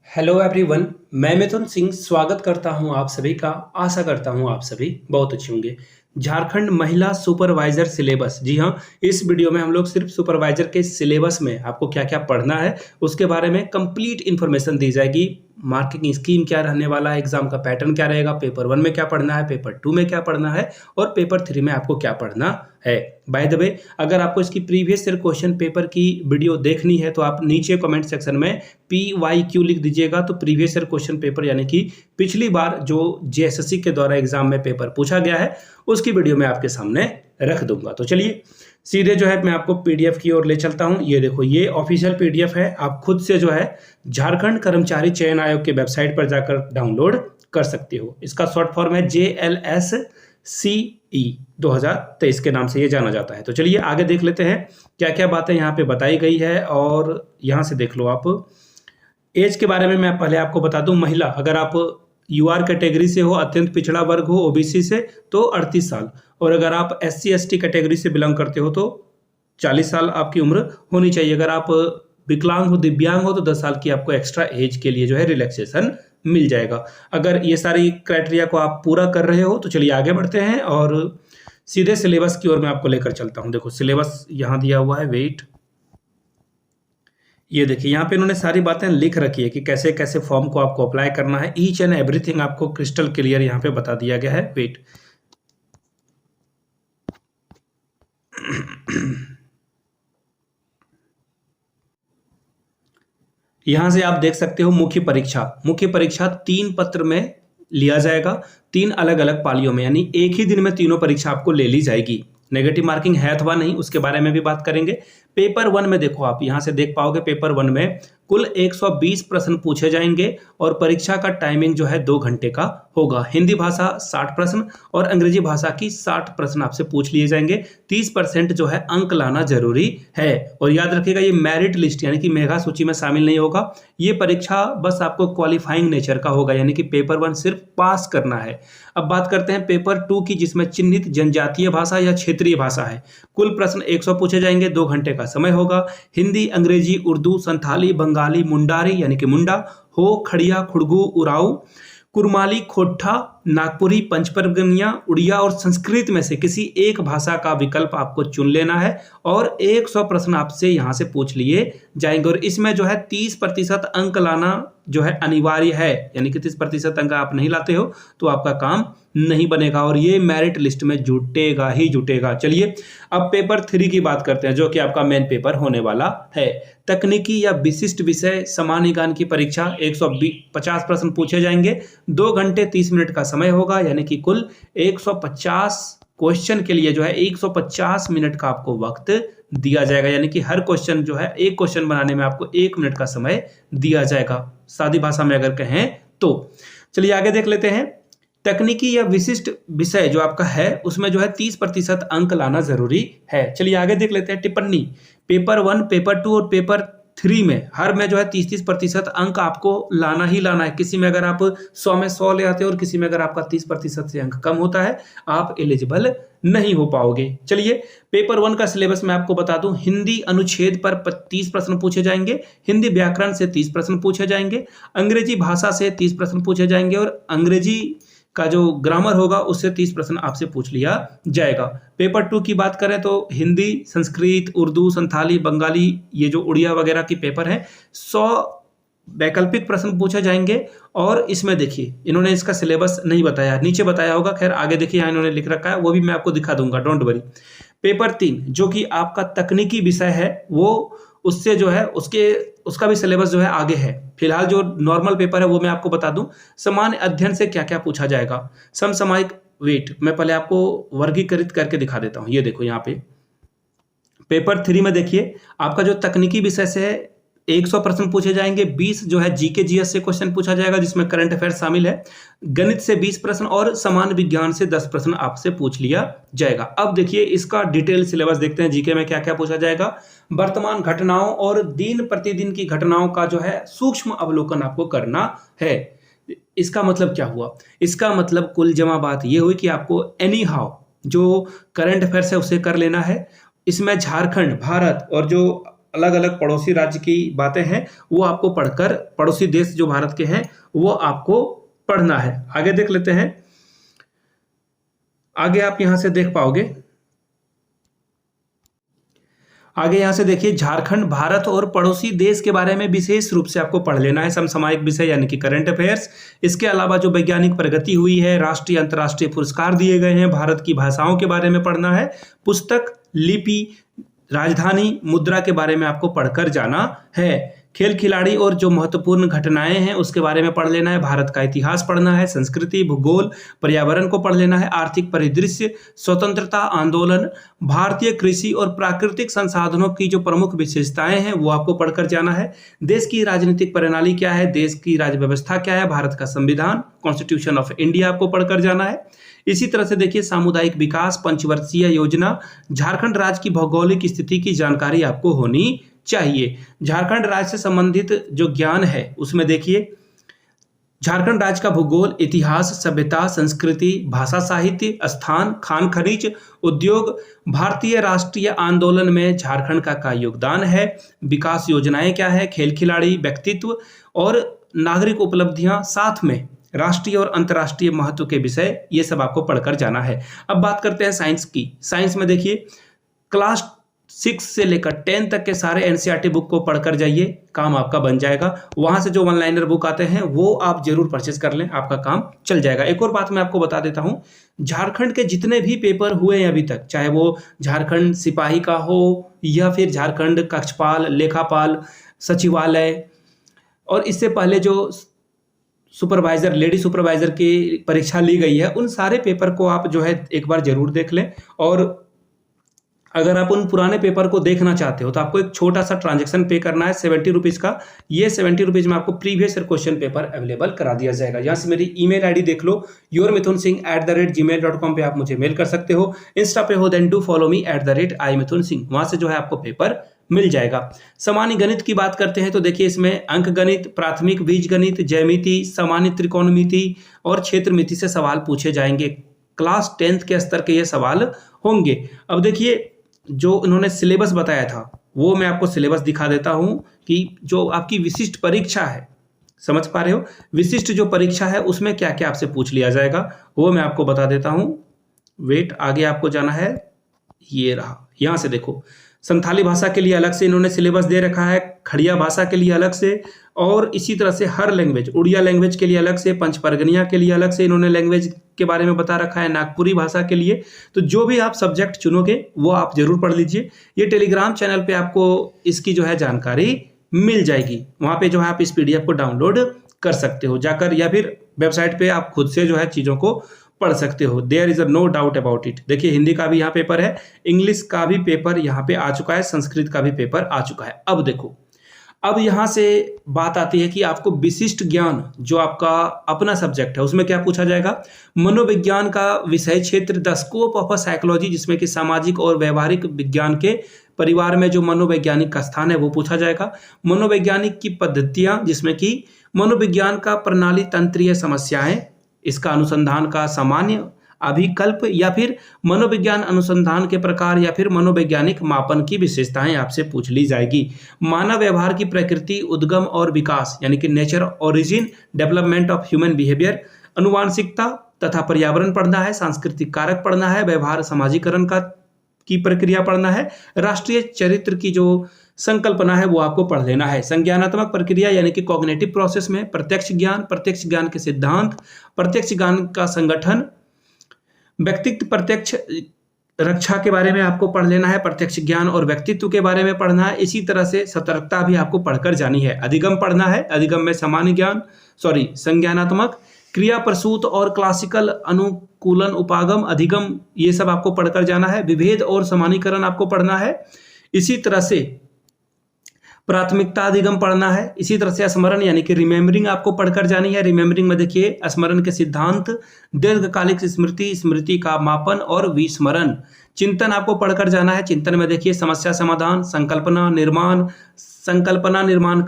Hello everyone. मैं मिथुन सिंह स्वागत करता हूं आप सभी का। आशा करता हूं आप सभी बहुत अच्छे होंगे। झारखंड महिला सुपरवाइजर सिलेबस, जी हाँ, इस वीडियो में हम लोग सिर्फ सुपरवाइजर के सिलेबस में आपको क्या क्या पढ़ना है उसके बारे में कंप्लीट इन्फॉर्मेशन दी जाएगी। मार्किंग स्कीम क्या रहने वाला है, एग्जाम का पैटर्न क्या रहेगा, पेपर 1 में क्या पढ़ना है, पेपर 2 में क्या पढ़ना है और पेपर 3 में आपको क्या पढ़ना है। बाय द वे, अगर आपको इसकी प्रीवियस ईयर क्वेश्चन पेपर की वीडियो देखनी है तो आप नीचे कमेंट सेक्शन में PYQ लिख दीजिएगा, तो प्रीवियस ईयर क्वेश्चन पेपर यानी कि पिछली बार जो JSSC के द्वारा एग्जाम में पेपर पूछा गया है उसकी वीडियो मैं आपके सामने रख दूंगा। तो चलिए सीधे जो है मैं आपको PDF की ओर ले चलता हूं। ये देखो, ये ऑफिशियल PDF है, आप खुद से जो है झारखंड कर्मचारी चयन आयोग के वेबसाइट पर जाकर डाउनलोड कर सकते हो। इसका शॉर्ट फॉर्म है JLSCE 2023 के नाम से ये जाना जाता है। तो चलिए आगे देख लेते हैं क्या क्या बातें यहाँ पे बताई गई है। और यहाँ से देख लो आप, एज के बारे में मैं पहले आपको बता दूं। महिला, अगर आप UR कैटेगरी से हो, अत्यंत पिछड़ा वर्ग हो, OBC से, तो 38 साल, और अगर आप SC ST कैटेगरी से बिलोंग करते हो तो 40 साल आपकी उम्र होनी चाहिए। अगर आप विकलांग हो, दिव्यांग हो, तो 10 साल की आपको एक्स्ट्रा एज के लिए जो है रिलैक्सेशन मिल जाएगा। अगर ये सारी क्राइटेरिया को आप पूरा कर रहे हो तो चलिए आगे बढ़ते हैं और सीधे सिलेबस की ओर मैं आपको लेकर चलता हूं। देखो सिलेबस यहाँ दिया हुआ है, वेट, ये देखिए यहाँ पे इन्होंने सारी बातें लिख रखी है कि कैसे कैसे फॉर्म को आपको अप्लाई करना है। ईच एंड एवरीथिंग आपको क्रिस्टल क्लियर यहाँ पे बता दिया गया है। वेट, यहां से आप देख सकते हो मुख्य परीक्षा। मुख्य परीक्षा 3 पत्र में लिया जाएगा, 3 अलग अलग पालियों में, यानी एक ही दिन में तीनों परीक्षा आपको ले ली जाएगी। नेगेटिव मार्किंग है अथवा नहीं, उसके बारे में भी बात करेंगे। पेपर 1 में देखो, आप यहां से देख पाओगे, पेपर 1 में कुल 120 प्रश्न पूछे जाएंगे और परीक्षा का टाइमिंग जो है 2 घंटे का होगा। हिंदी भाषा 60 प्रश्न और अंग्रेजी भाषा की 60 प्रश्न आपसे पूछ लिए जाएंगे। 30% जो है अंक लाना जरूरी है। और याद रखिएगा, ये मेरिट लिस्ट यानी कि मेधा सूची में शामिल नहीं होगा। ये परीक्षा बस आपको क्वालिफाइंग नेचर का होगा, यानी कि पेपर 1 सिर्फ पास करना है। अब बात करते हैं पेपर 2 की, जिसमें चिन्हित जनजातीय भाषा या क्षेत्रीय भाषा है। कुल प्रश्न 100 पूछे जाएंगे, 2 घंटे का समय होगा। हिंदी, अंग्रेजी, उर्दू, संथाली, बंगाली, मुंडारी यानी कि मुंडा, हो, खड़िया, खुड़गू, उराऊ, कुरमाली, खोट्ठा, नागपुरी, पंचपरगनिया, उड़िया और संस्कृत में से किसी एक भाषा का विकल्प आपको चुन लेना है और 100 प्रश्न आपसे यहां से पूछ लिए जाएंगे। और इसमें जो है 30% अंक लाना जो है अनिवार्य है, यानी कि 30% अंक आप नहीं लाते हो तो आपका काम नहीं बनेगा और ये मेरिट लिस्ट में जुटेगा ही जुटेगा। चलिए अब पेपर 3 की बात करते हैं, जो कि आपका मेन पेपर होने वाला है। तकनीकी या विशिष्ट विषय सामान्य ज्ञान की परीक्षा, 150 प्रश्न पूछे जाएंगे, 2 घंटे 30 मिनट का समय होगा, यानी कि कुल 150 क्वेश्चन के लिए जो है 150 मिनट का आपको वक्त दिया जाएगा। यानी कि हर क्वेश्चन जो है, एक क्वेश्चन बनाने में आपको 1 मिनट का समय दिया जाएगा, सादी भाषा में अगर कहें तो। चलिए आगे देख लेते हैं। तकनीकी या विशिष्ट विषय जो आपका है उसमें जो है 30% अंक लाना जरूरी है। चलिए आगे देख लेते हैं। टिप्पणी, पेपर 1, पेपर 2 और पेपर 3 में हर में जो है 30% अंक आपको लाना ही लाना है। किसी में अगर आप 100 में 100 ले आते हो और किसी में अगर आपका 30% से अंक कम होता है, आप एलिजिबल नहीं हो पाओगे। चलिए पेपर 1 का सिलेबस मैं आपको बता दूं। हिंदी अनुच्छेद पर 30 प्रश्न पूछे जाएंगे, हिंदी व्याकरण से 30 प्रश्न पूछे जाएंगे, अंग्रेजी भाषा से 30 प्रश्न पूछे जाएंगे और अंग्रेजी का जो ग्रामर होगा उससे 30 प्रश्न आपसे पूछ लिया जाएगा। पेपर 2 की बात करें तो हिंदी, संस्कृत, उर्दू, संथाली, बंगाली, ये जो उड़िया वगैरह की पेपर है, 100 वैकल्पिक प्रश्न पूछे जाएंगे। और इसमें देखिए इन्होंने इसका सिलेबस नहीं बताया, नीचे बताया होगा, खैर आगे देखिए यहाँ इन्होंने लिख रखा है, वो भी मैं आपको दिखा दूंगा, डोंट वरी। पेपर 3 जो कि आपका तकनीकी विषय है, वो उससे जो है उसका भी सिलेबस जो है आगे है। फिलहाल जो नॉर्मल पेपर है वो मैं आपको बता दूं। सामान्य अध्ययन से क्या क्या पूछा जाएगा, समसामयिक, वेट, मैं पहले आपको वर्गीकृत करके दिखा देता हूं। ये देखो यहाँ पे पेपर 3 में देखिए आपका जो तकनीकी विषय से है 100 प्रश्न पूछे जाएंगे, 20 जो है GK GS से क्वेश्चन पूछा जाएगा जिसमें करंट अफेयर शामिल है, गणित से 20 प्रश्न और सामान्य विज्ञान से 10 प्रश्न आपसे पूछ लिया जाएगा। अब देखिए इसका डिटेल सिलेबस देखते हैं। जीके में क्या क्या पूछा जाएगा, वर्तमान घटनाओं और दिन प्रतिदिन की घटनाओं का जो है सूक्ष्म अवलोकन आपको करना है। इसका मतलब क्या हुआ, इसका मतलब कुल जमा बात यह हुई कि आपको एनी हाउ जो करंट अफेयर्स है उसे कर लेना है। इसमें झारखंड, भारत और जो अलग अलग पड़ोसी राज्य की बातें हैं वो आपको पढ़कर, पड़ोसी देश जो भारत के हैं वो आपको पढ़ना है। आगे देख लेते हैं, आगे आप यहां से देख पाओगे, आगे यहां से देखिए झारखंड भारत और पड़ोसी देश के बारे में विशेष रूप से आपको पढ़ लेना है, समसामयिक विषय यानी कि करंट अफेयर्स। इसके अलावा जो वैज्ञानिक प्रगति हुई है, राष्ट्रीय अंतर्राष्ट्रीय पुरस्कार दिए गए हैं, भारत की भाषाओं के बारे में पढ़ना है, पुस्तक, लिपि, राजधानी, मुद्रा के बारे में आपको पढ़कर जाना है। खेल खिलाड़ी और जो महत्वपूर्ण घटनाएं हैं उसके बारे में पढ़ लेना है, भारत का इतिहास पढ़ना है, संस्कृति, भूगोल, पर्यावरण को पढ़ लेना है, आर्थिक परिदृश्य, स्वतंत्रता आंदोलन, भारतीय कृषि और प्राकृतिक संसाधनों की जो प्रमुख विशेषताएं हैं वो आपको पढ़कर जाना है। देश की राजनीतिक प्रणाली क्या है, देश की राज्य व्यवस्था क्या है, भारत का संविधान, कॉन्स्टिट्यूशन ऑफ इंडिया आपको पढ़कर जाना है। इसी तरह से देखिए सामुदायिक विकास, पंचवर्षीय योजना, झारखंड राज्य की भौगोलिक स्थिति की जानकारी आपको होनी चाहिए। झारखंड राज्य से संबंधित जो ज्ञान है उसमें देखिए झारखंड राज्य का भूगोल, इतिहास, सभ्यता, संस्कृति, भाषा, साहित्य, स्थान, खान खनिज, उद्योग, भारतीय राष्ट्रीय आंदोलन में झारखंड का योगदान है, विकास योजनाएं क्या है, खेल खिलाड़ी, व्यक्तित्व और नागरिक उपलब्धियां, साथ में राष्ट्रीय और अंतर्राष्ट्रीय महत्व के विषय, ये सब आपको पढ़कर जाना है। अब बात करते हैं साइंस की। साइंस में देखिए क्लास 6 से लेकर 10 तक के सारे एनसीईआरटी बुक को पढ़कर जाइए, काम आपका बन जाएगा। वहां से जो वन लाइनर बुक आते हैं वो आप जरूर परचेज कर लें, आपका काम चल जाएगा। एक और बात मैं आपको बता देता हूं, झारखंड के जितने भी पेपर हुए हैं अभी तक, चाहे वो झारखंड सिपाही का हो या फिर झारखंड कक्षपाल, लेखापाल, सचिवालय, और इससे पहले जो सुपरवाइजर, लेडी सुपरवाइजर की परीक्षा ली गई है, उन सारे पेपर को आप जो है एक बार जरूर देख लें। और अगर आप उन पुराने पेपर को देखना चाहते हो तो आपको एक छोटा सा ट्रांजेक्शन पे करना है 70 रुपीज़ का। ये 70 रुपीज़ में आपको previous year question paper available करा दिया जाएगा। यहाँ से मेरी ईमेल आईडी देख लो, yourmithunsingh@gmail.com पे आप मुझे मेल कर सकते हो। इंस्टा पे हो then do follow me @imithunsingh, वहाँ से जो है आपको पेपर मिल जाएगा। सामान्य गणित की बात करते हैं तो देखिए इसमें अंक गणित, प्राथमिक बीज गणित, ज्यामिति, सामान्य त्रिकोणमिति और क्षेत्रमिति से सवाल पूछे जाएंगे। क्लास 10th के स्तर के ये सवाल होंगे। अब देखिए जो इन्होंने सिलेबस बताया था वो मैं आपको सिलेबस दिखा देता हूं कि जो आपकी विशिष्ट परीक्षा है, समझ पा रहे हो, विशिष्ट जो परीक्षा है उसमें क्या क्या आपसे पूछ लिया जाएगा वो मैं आपको बता देता हूं। वेट, आगे आपको जाना है, ये रहा, यहां से देखो संथाली भाषा के लिए अलग से इन्होंने सिलेबस दे रखा है, खड़िया भाषा के लिए अलग से, और इसी तरह से हर लैंग्वेज, उड़िया लैंग्वेज के लिए अलग से, पंचपरगनिया के लिए अलग से इन्होंने लैंग्वेज के बारे में बता रखा है, नागपुरी भाषा के लिए। तो जो भी आप सब्जेक्ट चुनोगे वो आप जरूर पढ़ लीजिए। ये टेलीग्राम चैनल पे आपको इसकी जो है जानकारी मिल जाएगी, वहाँ पे जो है आप इस PDF को डाउनलोड कर सकते हो जाकर, या फिर वेबसाइट पे आप खुद से जो है चीज़ों को पढ़ सकते हो। There is a no doubt about it. देखिए हिंदी का भी यहाँ पेपर है, इंग्लिश का भी पेपर यहाँ पे आ चुका है, संस्कृत का भी पेपर आ चुका है। अब देखो, अब यहाँ से बात आती है कि आपको विशिष्ट ज्ञान जो आपका अपना सब्जेक्ट है उसमें क्या पूछा जाएगा। मनोविज्ञान का विषय क्षेत्र, the scope of a psychology, जिसमें कि सामाजिक और व्यवहारिक विज्ञान के परिवार में जो मनोवैज्ञानिक का स्थान है वो पूछा जाएगा। मनोवैज्ञानिक की पद्धतियां, जिसमें कि मनोविज्ञान का प्रणाली तंत्रीय समस्याएं, इसका अनुसंधान का सामान्य अभिकल्प, या फिर मनोविज्ञान अनुसंधान के प्रकार, या फिर मनोवैज्ञानिक मापन की विशेषताएं आपसे पूछ ली जाएगी। मानव व्यवहार की प्रकृति, उद्गम और विकास यानी कि nature, origin, development of human behaviour, अनुवांशिकता तथा पर्यावरण पढ़ना है, सांस्कृतिक कारक पढ़ना है, व्यवहार समाजीकरण की प्रक्रिया पढ़ना है, राष्ट्रीय चरित्र की जो संकल्पना है वो आपको पढ़ लेना है। संज्ञानात्मक प्रक्रिया यानी कि कॉग्निटिव प्रोसेस में प्रत्यक्ष ज्ञान के सिद्धांत, प्रत्यक्ष ज्ञान का संगठन, व्यक्तित्व प्रत्यक्ष रक्षा के बारे में आपको पढ़ लेना है, प्रत्यक्ष ज्ञान और व्यक्तित्व के बारे में पढ़ना है। इसी तरह से सतर्कता भी आपको पढ़कर जानी है। अधिगम पढ़ना है, अधिगम में सामान्य ज्ञान, संज्ञानात्मक क्रिया प्रसूत और क्लासिकल अनुकूलन उपागम, अधिगम, ये सब आपको पढ़कर जाना है। विभेद और समानीकरण आपको पढ़ना है। इसी तरह से प्राथमिकता अधिगम पढ़ना है। इसी तरह से स्मरण यानी कि रिमेम्बरिंग आपको पढ़कर जानी है। रिमेम्बरिंग में देखिए स्मरण के सिद्धांत, दीर्घकालिक स्मृति, स्मृति का मापन और विस्मरण। चिंतन आपको पढ़कर जाना है। चिंतन में देखिए समस्या समाधान, संकल्पना निर्माण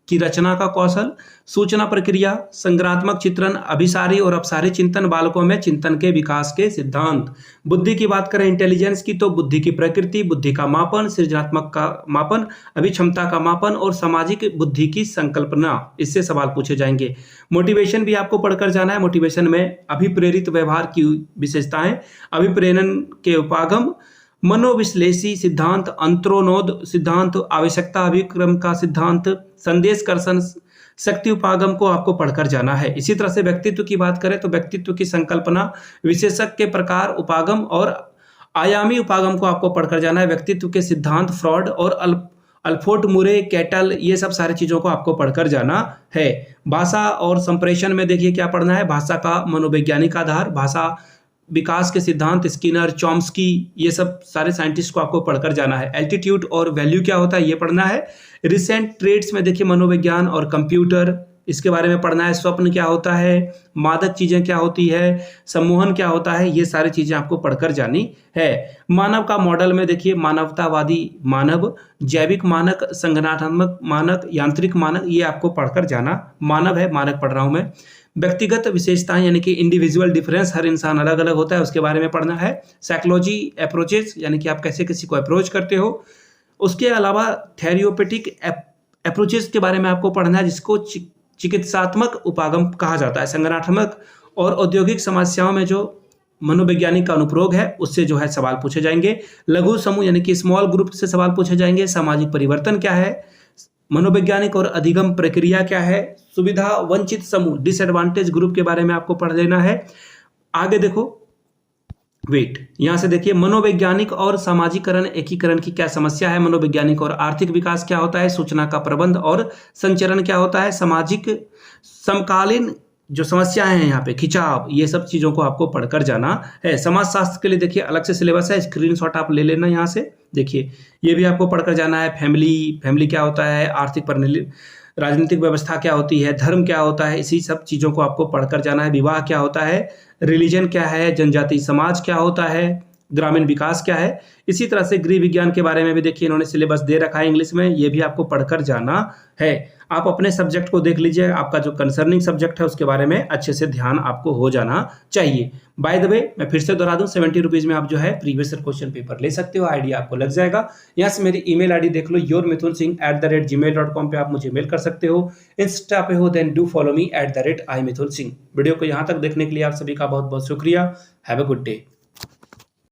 की रचना का कौशल, सूचना प्रक्रिया, संज्ञानात्मक चित्रण, अभिसारी और अपसारी चिंतन, बालकों में चिंतन के विकास के सिद्धांत। बुद्धि की बात करें इंटेलिजेंस की, तो बुद्धि की प्रकृति, बुद्धि का मापन, सृजनात्मक का मापन, अभिक्षमता का मापन और सामाजिक बुद्धि की संकल्पना, इससे सवाल पूछे जाएंगे। मोटिवेशन भी आपको पढ़कर जाना है। मोटिवेशन में अभिप्रेरित व्यवहार की विशेषताएं, अभिप्रेरण के उपागम, मनोविश्लेषी सिद्धांत, अंतरोनोद सिद्धांत, आवश्यकता अभिक्रम का सिद्धांत, संदेश कर्षण शक्ति उपागम को आपको पढ़कर जाना है। इसी तरह से व्यक्तित्व की बात करें तो व्यक्तित्व की संकल्पना, विशेषक के प्रकार, उपागम और आयामी उपागम को आपको पढ़कर जाना है। व्यक्तित्व के सिद्धांत, फ्रॉड और अल्फोर्ड, मुरे, कैटल, ये सब सारी चीजों को आपको पढ़कर जाना है। भाषा और संप्रेषण में देखिए क्या पढ़ना है, भाषा का मनोवैज्ञानिक आधार, भाषा विकास के सिद्धांत, स्किनर, चॉम्स्की, ये सब सारे साइंटिस्ट को आपको पढ़कर जाना है। एल्टीट्यूड और वैल्यू क्या होता है ये पढ़ना है। रिसेंट ट्रेड्स में देखिए मनोविज्ञान और कंप्यूटर, इसके बारे में पढ़ना है। स्वप्न क्या होता है, मादक चीजें क्या होती है, सम्मोहन क्या होता है, ये सारी चीजें आपको पढ़कर जानी है। मानव का मॉडल में देखिए मानवतावादी मानव, जैविक मानक, संगठनात्मक मानक, यांत्रिक मानक, ये आपको पढ़कर जाना। मानव है, मानक पढ़ रहा हूं मैं। व्यक्तिगत विशेषताएं यानी कि इंडिविजुअल डिफरेंस, हर इंसान अलग अलग होता है, उसके बारे में पढ़ना है। साइकोलॉजी अप्रोचेस यानी कि आप कैसे किसी को अप्रोच करते हो। उसके अलावा थेरियोपेटिक अप्रोचेस के बारे में आपको पढ़ना है, जिसको चिकित्सात्मक उपागम कहा जाता है। संगठनात्मक और औद्योगिक समस्याओं में जो मनोवैज्ञानिक का अनुप्रयोग है उससे जो है सवाल पूछे जाएंगे। लघु समूह यानी कि स्मॉल ग्रुप से सवाल पूछे जाएंगे। सामाजिक परिवर्तन क्या है, मनोवैज्ञानिक और अधिगम प्रक्रिया क्या है, सुविधा वंचित समूह, डिसएडवांटेज ग्रुप के बारे में आपको पढ़ लेना है। आगे देखो, वेट, यहां से देखिए मनोवैज्ञानिक और सामाजिकरण एकीकरण की क्या समस्या है, मनोवैज्ञानिक और आर्थिक विकास क्या होता है, सूचना का प्रबंध और संचरण क्या होता है, सामाजिक समकालीन जो समस्याएं हैं यहाँ पे, खिंचाव, ये सब चीजों को आपको पढ़कर जाना है। समाजशास्त्र के लिए देखिए अलग से सिलेबस है, स्क्रीनशॉट आप ले लेना यहाँ से। देखिए ये भी आपको पढ़कर जाना है। फैमिली क्या होता है, आर्थिक प्रणाली, राजनीतिक व्यवस्था क्या होती है, धर्म क्या होता है, इसी सब चीजों को आपको पढ़कर जाना है। विवाह क्या होता है, रिलीजन क्या है, जनजातीय समाज क्या होता है, ग्रामीण विकास क्या है। इसी तरह से गृह विज्ञान के बारे में भी देखिए इन्होंने सिलेबस दे रखा है इंग्लिश में, ये भी आपको पढ़कर जाना है। आप अपने सब्जेक्ट को देख लीजिए, आपका जो कंसर्निंग सब्जेक्ट है उसके बारे में अच्छे से ध्यान आपको हो जाना चाहिए। बाय द वे मैं फिर से दोहरा दूं, 70 रुपीज में आप जो है प्रीवियस ईयर क्वेश्चन पेपर ले सकते हो, आइडिया आपको लग जाएगा। यहाँ से मेरी ईमेल आईडी देख लो, yourmithunsingh@gmail.com पे आप मुझे मेल कर सकते हो। इंस्टा पे हो then do follow me @imithunsingh। Video को यहाँ तक देखने के लिए आप सभी का बहुत बहुत शुक्रिया। Have a good day.